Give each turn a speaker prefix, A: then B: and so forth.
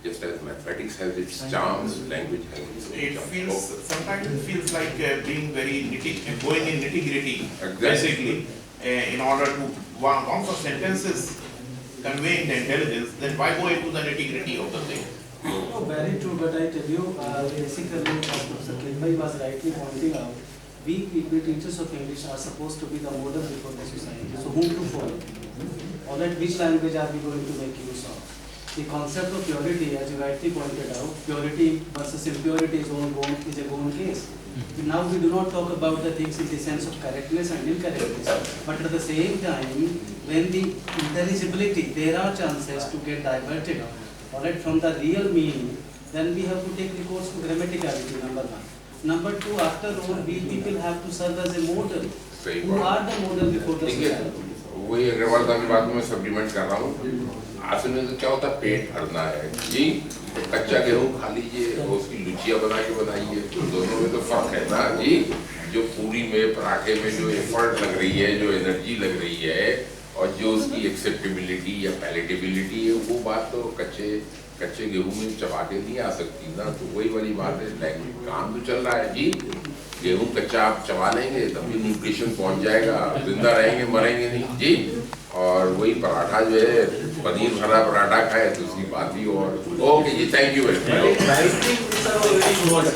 A: just as mathematics has its charms, language has its own
B: It
A: charm.
B: feels, sometimes it feels like being very going in nitty-gritty,
A: Exactly.
B: basically, in order to, once a sentence is conveying the intelligence, then why go into the nitty-gritty of the thing?
C: No, very true, but I tell you, basically, as Professor Kidwai was rightly pointing out, we people, teachers of English, are supposed to be the model before the society. So whom to follow? Or that which language are we going to make use of? The concept of purity, as you rightly pointed out, purity versus impurity is a gone case. Now we do not talk about the things in the sense of correctness and incorrectness, but at the same time, when the intelligibility, there are chances to get diverted, alright, from the real meaning, then we have to take the course of grammaticality, number one. Number two, after all, we people have to serve as a model.
A: सही
C: Who
A: बात।
C: are the model before the
A: ठीक है,
C: society?
A: वही अग्रवाल साहब की बात में supplement कर रहा हूँ। असल में तो क्या होता है, पेट भरना है जी, कच्चा गेहूँ खा लीजिए और उसकी लुचिया बना के बनाइए, दोनों में तो फर्क है ना जी। जो पूरी में पराठे में जो एफर्ट लग रही है, जो एनर्जी लग रही है, और जो उसकी एक्सेप्टेबिलिटी या पैलेटेबिलिटी है, वो बात तो कच्चे गेहूं में चबा के नहीं आ सकती ना। तो वही वाली बात है, लैंग्वेज काम तो चल रहा है जी। गेहूं कच्चा आप चबा लेंगे तभी न्यूट्रिशन पहुंच जाएगा, जिंदा रहेंगे मरेंगे नहीं जी। और वही पराठा जो है, पनीर भरा पराठा खाए तो उसकी बात ही और। Okay ji, thank you very much.